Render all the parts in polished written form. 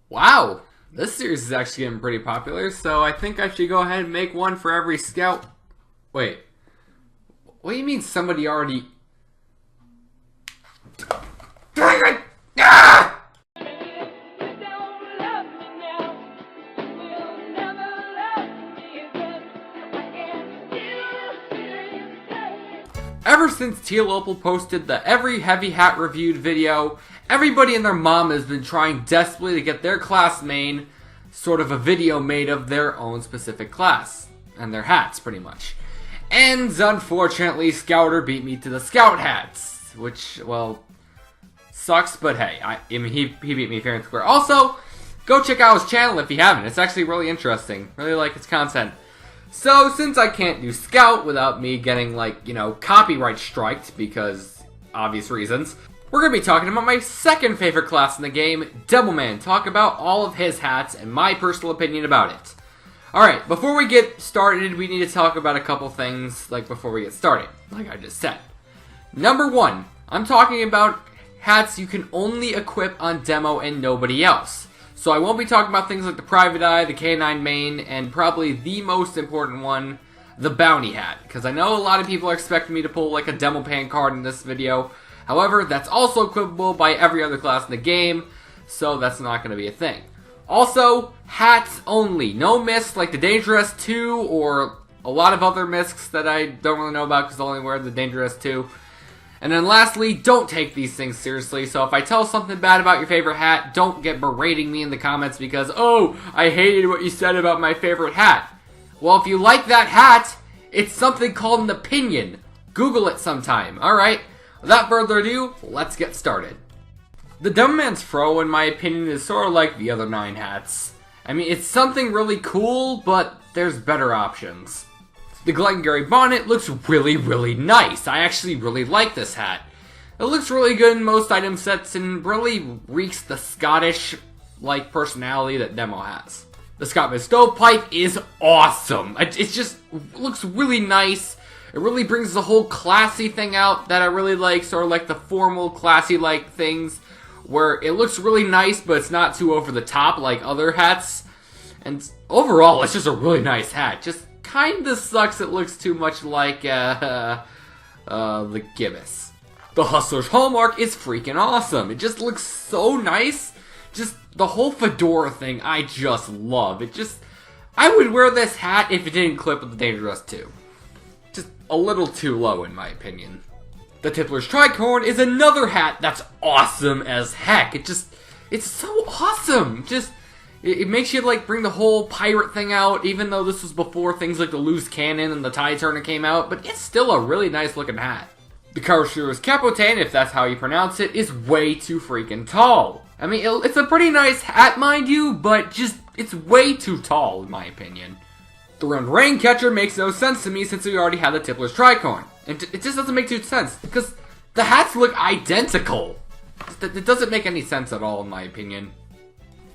Wow, this series is actually getting pretty popular, so I think I should go ahead and make one for every scout. Wait, what do you mean somebody already... Dang it! Ah! Ever since TEAL OPAL posted the every heavy hat reviewed video, everybody and their mom has been trying desperately to get their class main sort of a video made of their own specific class. And their hats, pretty much. And unfortunately, Scouter beat me to the scout hats. Which, well, sucks, but hey, I mean, he beat me fair and square. Also, go check out his channel if you haven't. It's actually really interesting. Really like his content. So, since I can't do Scout without me getting, like, you know, copyright striked, because obvious reasons, we're going to be talking about my second favorite class in the game, Demoman. Talk about all of his hats and my personal opinion about it. Alright, before we get started, we need to talk about a couple things, like, before we get started, like I just said. Number one, I'm talking about hats you can only equip on demo and nobody else. So I won't be talking about things like the Private Eye, the K9 main, and probably the most important one, the Bounty Hat. Because I know a lot of people are expecting me to pull like a Demoman card in this video. However, that's also equipable by every other class in the game, so that's not going to be a thing. Also, hats only. No miscs like the Dangerous 2 or a lot of other miscs that I don't really know about because I only wear the Dangerous 2. And then lastly, don't take these things seriously, so if I tell something bad about your favorite hat, don't get berating me in the comments because, oh, I hated what you said about my favorite hat. Well, if you like that hat, it's something called an opinion. Google it sometime, alright? Without further ado, let's get started. The Demoman's Fro, in my opinion, is sort of like the other 9 hats. I mean, it's something really cool, but there's better options. The Glengarry bonnet looks really, really nice. I actually really like this hat. It looks really good in most item sets and really reeks the Scottish-like personality that Demo has. The Scotsman Stovepipe is awesome. It just looks really nice. It really brings the whole classy thing out that I really like, sort of like the formal, classy-like things, where it looks really nice, but it's not too over the top like other hats. And overall, it's just a really nice hat. Just kinda sucks it looks too much like, the Gibbous. The Hustler's Hallmark is freaking awesome. It just looks so nice. Just, the whole fedora thing, I just love. I would wear this hat if it didn't clip with the Dangerous 2. Just a little too low, in my opinion. The Tippler's Tricorn is another hat that's awesome as heck. It's so awesome. It makes you, like, bring the whole pirate thing out, even though this was before things like the Loose Cannon and the Tie Turner came out, but it's still a really nice looking hat. The Karasu's Capotan, if that's how you pronounce it, is way too freaking tall. I mean, it's a pretty nice hat, mind you, but it's way too tall, in my opinion. The Rimmed Raincatcher makes no sense to me since we already have the Tippler's Tricorn. It just doesn't make too sense, because the hats look identical. It doesn't make any sense at all, in my opinion.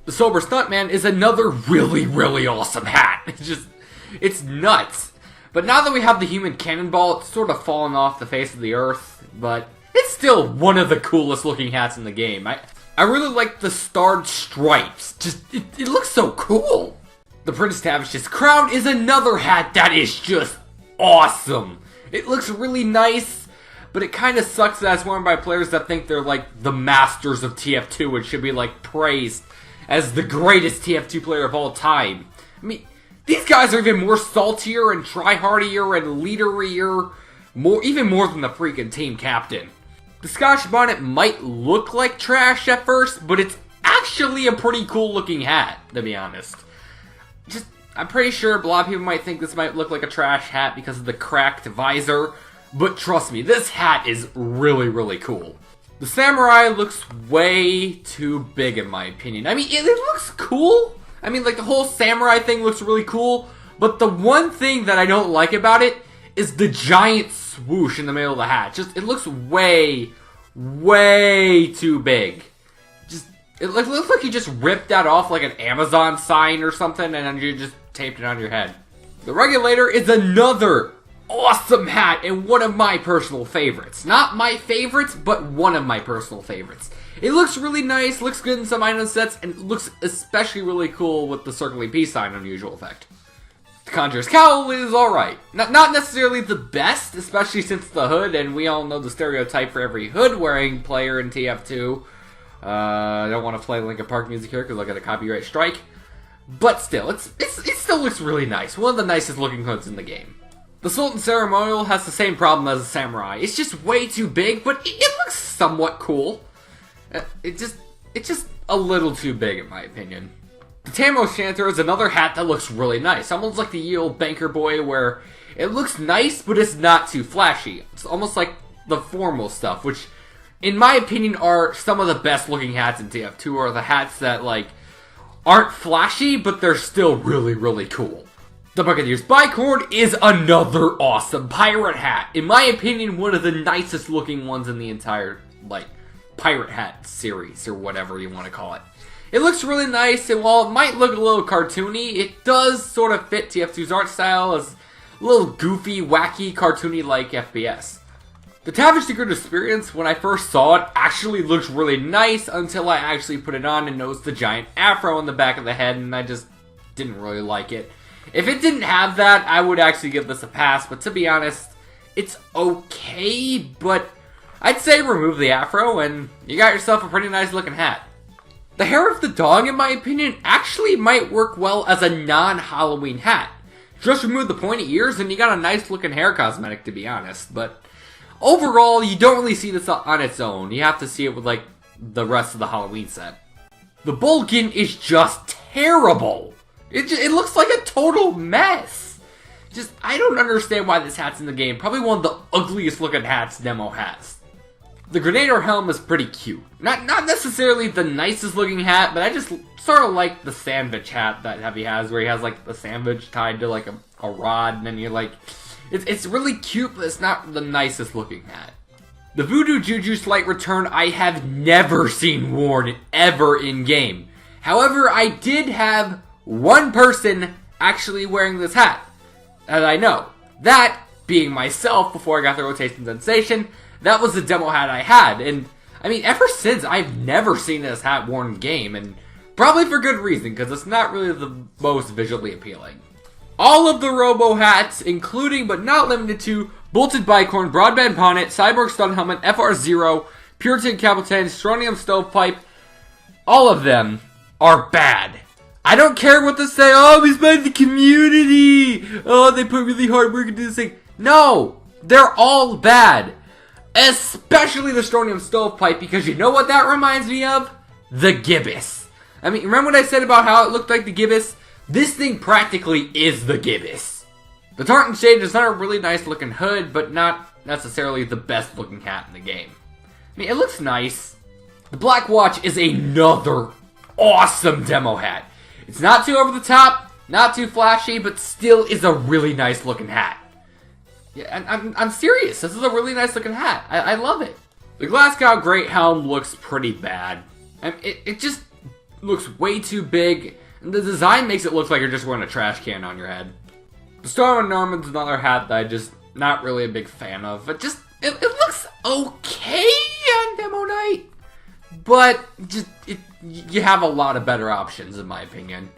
The Sober Stuntman is another really, really awesome hat. It's nuts. But now that we have the Human Cannonball, it's sort of fallen off the face of the earth, but it's still one of the coolest looking hats in the game. I really like the starred stripes. It looks so cool. The Prince Tavish's Crown is another hat that is just awesome. It looks really nice, but it kind of sucks that it's worn by players that think they're like the masters of TF2 and should be like praised as the greatest TF2 player of all time. I mean, these guys are even more saltier and tryhardier and leaderier, even more than the freaking team captain. The Scotch bonnet might look like trash at first, but it's actually a pretty cool looking hat, to be honest. I'm pretty sure a lot of people might think this might look like a trash hat because of the cracked visor, but trust me, this hat is really, really cool. The Samurai looks way too big in my opinion. I mean, it looks cool. I mean, like, the whole Samurai thing looks really cool, but the one thing that I don't like about it is the giant swoosh in the middle of the hat. It looks way, way too big. It looks like you just ripped that off like an Amazon sign or something and then you just taped it on your head. The Regulator is another awesome hat and one of my personal favorites. Not my favorites, but one of my personal favorites. It looks really nice, looks good in some item sets, and looks especially really cool with the circling peace sign unusual effect. The Conjurer's Cowl is alright. Not necessarily the best, especially since the hood, and we all know the stereotype for every hood-wearing player in TF2. I don't want to play Linkin Park music here because I'll get a copyright strike. But still, it still looks really nice. One of the nicest looking hoods in the game. The Sultan Ceremonial has the same problem as a Samurai. It's just way too big, but it looks somewhat cool. It's just a little too big in my opinion. The Tam O'Shanter is another hat that looks really nice. Almost like the ye olde banker boy where it looks nice, but it's not too flashy. It's almost like the formal stuff, which in my opinion are some of the best looking hats in TF2, are the hats that like aren't flashy, but they're still really, really cool. The Buccaneer's Bicorn is another awesome pirate hat. In my opinion, one of the nicest looking ones in the entire, like, pirate hat series, or whatever you want to call it. It looks really nice, and while it might look a little cartoony, it does sort of fit TF2's art style as a little goofy, wacky, cartoony-like FPS. The Tavish Secret Experience, when I first saw it, actually looks really nice until I actually put it on and noticed the giant afro on the back of the head, and I just didn't really like it. If it didn't have that, I would actually give this a pass, but to be honest, it's okay, but I'd say remove the afro and you got yourself a pretty nice looking hat. The hair of the dog, in my opinion, actually might work well as a non-Halloween hat. Just remove the pointy ears and you got a nice looking hair cosmetic, to be honest, but overall, you don't really see this on its own. You have to see it with, like, the rest of the Halloween set. The Bulkin is just terrible. It looks like a total mess. I don't understand why this hat's in the game. Probably one of the ugliest looking hats Demo has. The Grenadier Helm is pretty cute. Not necessarily the nicest looking hat, but I just sort of like the sandwich hat that Heavy has, where he has, like, the sandwich tied to, like, a rod, and then you're like... It's really cute, but it's not the nicest looking hat. The Voodoo Juju Slight Return I have never seen worn ever in game. However, I did have one person actually wearing this hat that I know. That being myself before I got the Rotation Sensation. That was the demo hat I had. And I mean, ever since, I've never seen this hat worn in game. And probably for good reason, because it's not really the most visually appealing. All of the Robo hats, including but not limited to Bolted Bicorn, Broadband Bonnet, Cyborg Stun Helmet, FR0, Puritan Capitan, Strontium Stovepipe, all of them are bad. I don't care what they say, oh, he's by the community, oh, they put really hard work into this thing. No, they're all bad. Especially the Strontium Stovepipe, because you know what that reminds me of? The Gibbous. I mean, remember what I said about how it looked like the Gibbous? This thing practically is the Gibbous. The Tartan Shade is not a really nice looking hood, but not necessarily the best looking hat in the game. I mean, it looks nice. The Black Watch is another awesome demo hat. It's not too over the top, not too flashy, but still is a really nice looking hat. Yeah, I'm serious. This is a really nice looking hat. I love it. The Glasgow Great Helm looks pretty bad. I mean, it just looks way too big. And the design makes it look like you're just wearing a trash can on your head. The Storm of Norman's another hat that I'm just not really a big fan of. It looks okay on demo night, but you have a lot of better options in my opinion.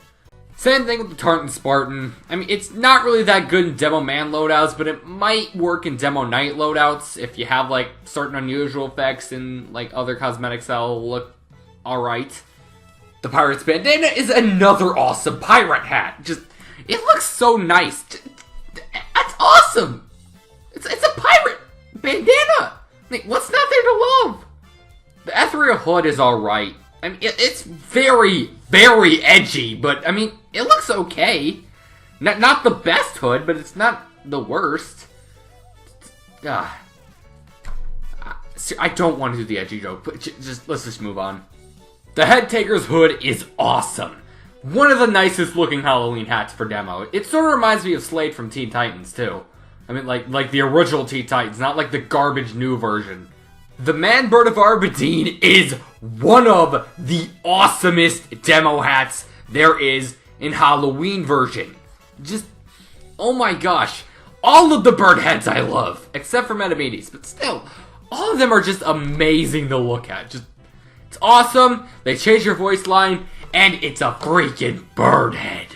Same thing with the Tartan Spartan. I mean, it's not really that good in demo man loadouts, but it might work in demo night loadouts if you have like certain unusual effects and like other cosmetics that'll look alright. The Pirate's Bandana is another awesome pirate hat. It looks so nice. That's awesome. It's a pirate bandana. Like, what's not there to love? The Etheral Hood is alright. I mean, it's very, very edgy, but I mean, it looks okay. Not the best hood, but it's not the worst. I don't want to do the edgy joke, but let's just move on. The Head Taker's hood is awesome. One of the nicest looking Halloween hats for demo. It sort of reminds me of Slade from Teen Titans too. I mean, like the original Teen Titans, not like the garbage new version. The Man Bird of Aberdeen is one of the awesomest demo hats there is in Halloween version. Oh my gosh. All of the bird heads I love, except for Metamedes, but still, all of them are just amazing to look at. It's awesome. They change your voice line, and it's a freaking bird head.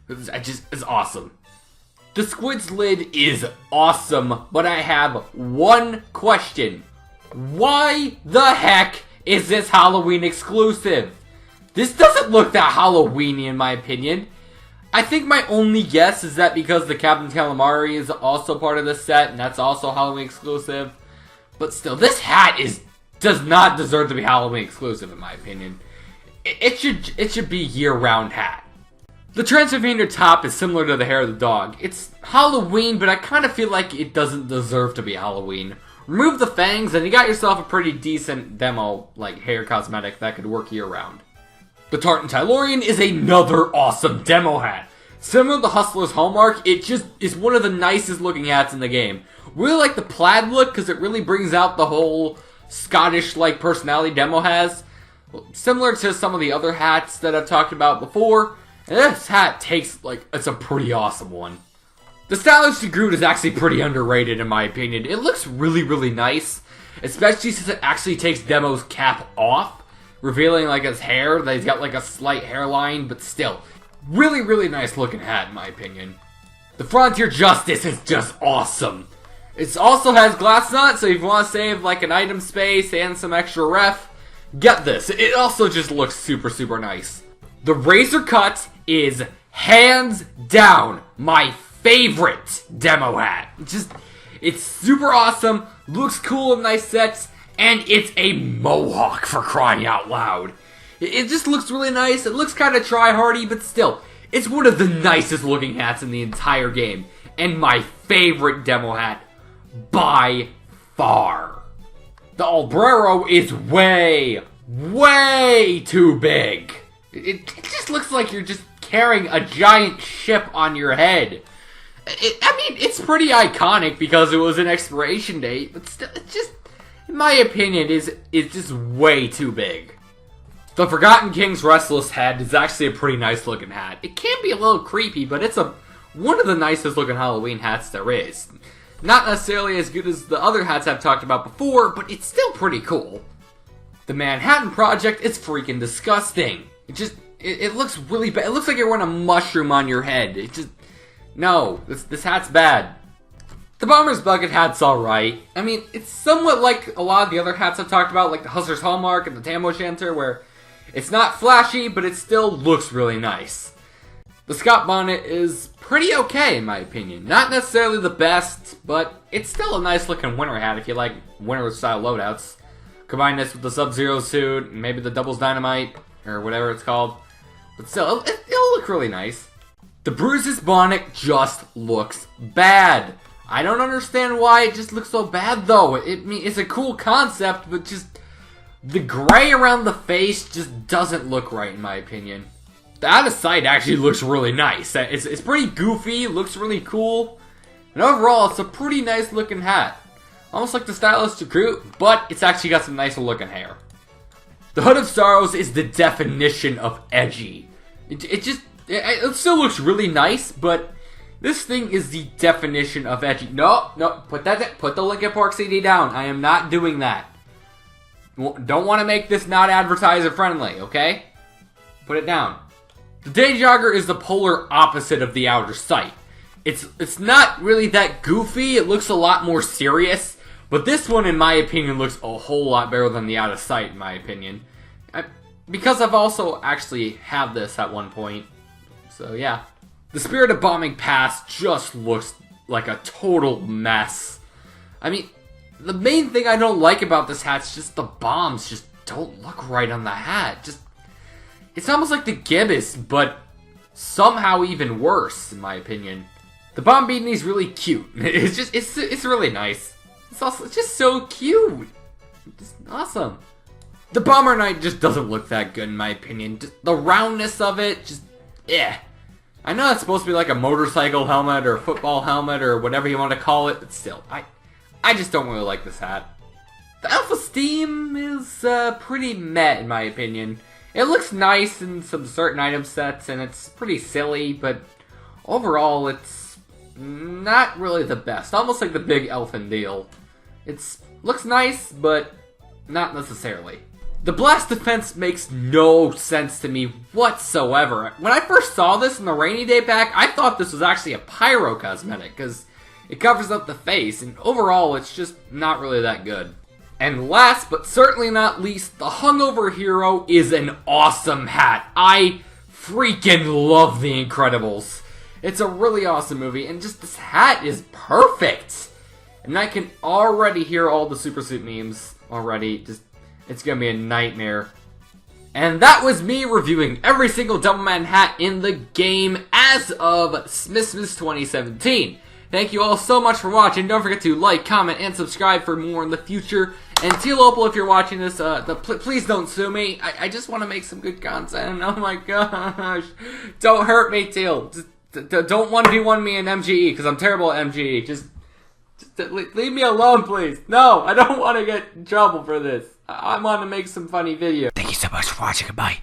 It's awesome. The squid's lid is awesome, but I have one question. Why the heck is this Halloween exclusive? This doesn't look that Halloweeny in my opinion. I think my only guess is that because the Captain Calamari is also part of this set, and that's also Halloween exclusive. But still, this hat does not deserve to be Halloween exclusive in my opinion. It should be year-round hat. The Transylvania top is similar to the hair of the dog. It's Halloween, but I kind of feel like it doesn't deserve to be Halloween. Remove the fangs, and you got yourself a pretty decent demo, like, hair cosmetic that could work year-round. The Tartan Tylorian is another awesome demo hat. Similar to the Hustler's Hallmark, it just is one of the nicest looking hats in the game. Really like the plaid look, because it really brings out the whole Scottish-like personality demo has. Similar to some of the other hats that I've talked about before. And this hat takes, like, it's a pretty awesome one. The Stylish Groot is actually pretty underrated in my opinion. It looks really, really nice. Especially since it actually takes Demo's cap off. Revealing, like, his hair. He's got, like, a slight hairline, but still. Really, really nice looking hat in my opinion. The Frontier Justice is just awesome. It also has glass on it, so if you want to save, like, an item space and some extra ref, get this. It also just looks super, super nice. The Razor Cut is hands down my favorite demo hat. It's super awesome, looks cool in nice sets, and it's a mohawk for crying out loud. It just looks really nice. It looks kind of try-hardy, but still, it's one of the nicest looking hats in the entire game, and my favorite demo hat by far. The Albrero is way, way too big. It just looks like you're just carrying a giant ship on your head. I mean, it's pretty iconic because it was an expiration date, but still, it's just, in my opinion, it's just way too big. The Forgotten King's Restless Head is actually a pretty nice looking hat. It can be a little creepy, but it's one of the nicest looking Halloween hats there is. Not necessarily as good as the other hats I've talked about before, but it's still pretty cool. The Manhattan Project is freaking disgusting. It looks really bad. It looks like you're wearing a mushroom on your head. No, this hat's bad. The Bomber's Bucket hat's alright. I mean, it's somewhat like a lot of the other hats I've talked about, like the Hustler's Hallmark and the Tam O'Shanter, where it's not flashy, but it still looks really nice. The Scott Bonnet is pretty okay, in my opinion. Not necessarily the best, but it's still a nice looking winter hat if you like winter style loadouts. Combine this with the Sub-Zero suit, and maybe the Doubles Dynamite, or whatever it's called. But still, it'll look really nice. The Bruises Bonnet just looks bad. I don't understand why it just looks so bad, though. It's a cool concept, but just the gray around the face just doesn't look right, in my opinion. The Out of Sight actually looks really nice. It's pretty goofy, looks really cool, and overall, it's a pretty nice looking hat. Almost like the Stylish Groot, but it's actually got some nicer looking hair. The Hood of Sorrows is the definition of edgy. It still looks really nice, but this thing is the definition of edgy. No, put the Linkin Park CD down. I am not doing that. Don't want to make this not advertiser friendly, okay? Put it down. The Day Jogger is the polar opposite of the Outer Sight. It's not really that goofy. It looks a lot more serious. But this one, in my opinion, looks a whole lot better than the Out of Sight, in my opinion. Because I've also actually had this at one point. So, yeah. The Spirit of Bombing Pass just looks like a total mess. I mean, the main thing I don't like about this hat is just the bombs just don't look right on the hat. It's almost like the gibbous, but somehow even worse, in my opinion. The bomb beanie is really cute. It's really nice. It's just so cute. Just awesome. The Bomber Knight just doesn't look that good, in my opinion. Just the roundness of it, I know it's supposed to be like a motorcycle helmet or a football helmet or whatever you want to call it, but still, I just don't really like this hat. The Alpha Steam is pretty meh, in my opinion. It looks nice in some certain item sets, and it's pretty silly, but overall, it's not really the best. Almost like the Big Elfin deal. Looks nice, but not necessarily. The blast defense makes no sense to me whatsoever. When I first saw this in the rainy day pack, I thought this was actually a pyro cosmetic, because it covers up the face, and overall it's just not really that good. And last but certainly not least, the Hungover Hero is an awesome hat. I freaking love The Incredibles. It's a really awesome movie, and just this hat is perfect. And I can already hear all the Super Suit memes already. It's gonna be a nightmare. And that was me reviewing every single Demoman hat in the game as of Smithmas 2017. Thank you all so much for watching. Don't forget to like, comment, and subscribe for more in the future. And TEAL OPAL, if you're watching this, please don't sue me. I just want to make some good content. Oh my gosh. Don't hurt me, TEAL. Just don't 1v1 me in MGE, because I'm terrible at MGE. Just leave me alone, please. No, I don't want to get in trouble for this. I want to make some funny videos. Thank you so much for watching. Goodbye.